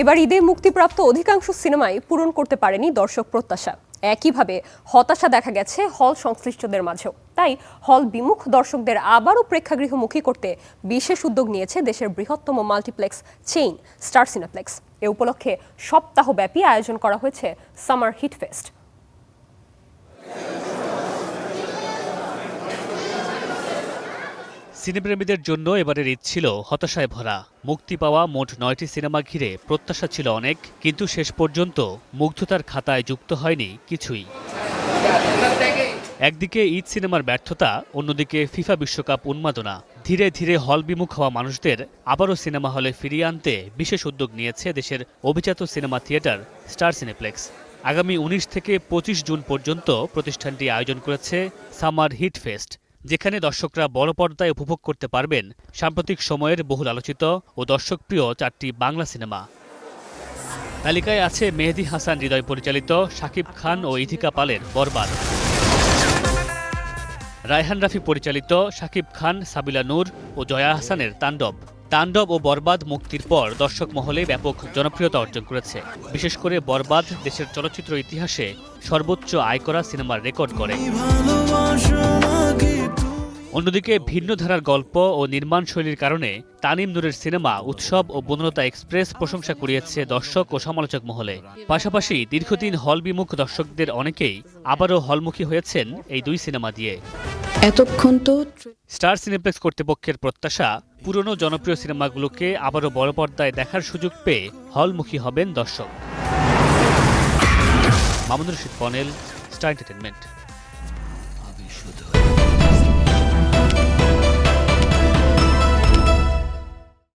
এবার ঈদে মুক্তিপ্রাপ্ত অধিকাংশ সিনেমাই পূরণ করতে পারেনি দর্শক প্রত্যাশা। একইভাবে হতাশা দেখা গেছে হল সংশ্লিষ্টদের মাঝেও। তাই হল বিমুখ দর্শকদের আবারও প্রেক্ষাগৃহমুখী করতে বিশেষ উদ্যোগ নিয়েছে দেশের বৃহত্তম মাল্টিপ্লেক্স চেইন স্টার সিনেপ্লেক্স। এ উপলক্ষে সপ্তাহব্যাপী আয়োজন করা হয়েছে সামার হিট ফেস্ট। সিনেপ্রেমীদের জন্য এবারের ঈদ ছিল হতাশায় ভরা। মুক্তি পাওয়া মোট 9টি সিনেমা ঘিরে প্রত্যাশা ছিল অনেক, কিন্তু শেষ পর্যন্ত মুগ্ধতার খাতায় যুক্ত হয়নি কিছুই। একদিকে ঈদ সিনেমার ব্যর্থতা, অন্যদিকে ফিফা বিশ্বকাপ উন্মাদনা। ধীরে ধীরে হল বিমুখ হওয়া মানুষদের আবারও সিনেমা হলে ফিরিয়ে আনতে বিশেষ উদ্যোগ নিয়েছে দেশের অভিজাত সিনেমা থিয়েটার স্টার সিনেপ্লেক্স। আগামী 19 থেকে 25 জুন পর্যন্ত প্রতিষ্ঠানটি আয়োজন করেছে সামার হিট ফেস্ট, যেখানে দর্শকরা বড় পর্দায় উপভোগ করতে পারবেন সাম্প্রতিক সময়ের বহুল আলোচিত ও দর্শকপ্রিয় 4টি বাংলা সিনেমা। তালিকায় আছে মেহেদী হাসান হৃদয় পরিচালিত শাকিব খান ও ইথিকা পালের বরবাদ, রায়হান রাফি পরিচালিত শাকিব খান, সাবিলা নূর ও জয়া হাসানের তাণ্ডব। তাণ্ডব ও বরবাদ মুক্তির পর দর্শক মহলে ব্যাপক জনপ্রিয়তা অর্জন করেছে। বিশেষ করে বরবাদ দেশের চলচ্চিত্র ইতিহাসে সর্বোচ্চ আয় করা সিনেমার রেকর্ড করে। অন্যদিকে ভিন্ন ধারার গল্প ও নির্মাণ শৈলীর কারণে তানিম নূরের সিনেমা উৎসব ও বনলতা এক্সপ্রেস প্রশংসা কুড়িয়েছে দর্শক ও সমালোচক মহলে। পাশাপাশি দীর্ঘদিন হল বিমুখ দর্শকদের অনেকেই আবারও হলমুখী হয়েছেন এই দুই সিনেমা দিয়ে। এতক্ষণ তো স্টার সিনেপ্লেক্স কর্তৃপক্ষের প্রত্যাশা, পুরনো জনপ্রিয় সিনেমাগুলোকে আবারও বড় পর্দায় দেখার সুযোগ পেয়ে হলমুখী হবেন দর্শক। মামুনুর রশিদ পনেল, স্টার এন্টারটেইনমেন্ট।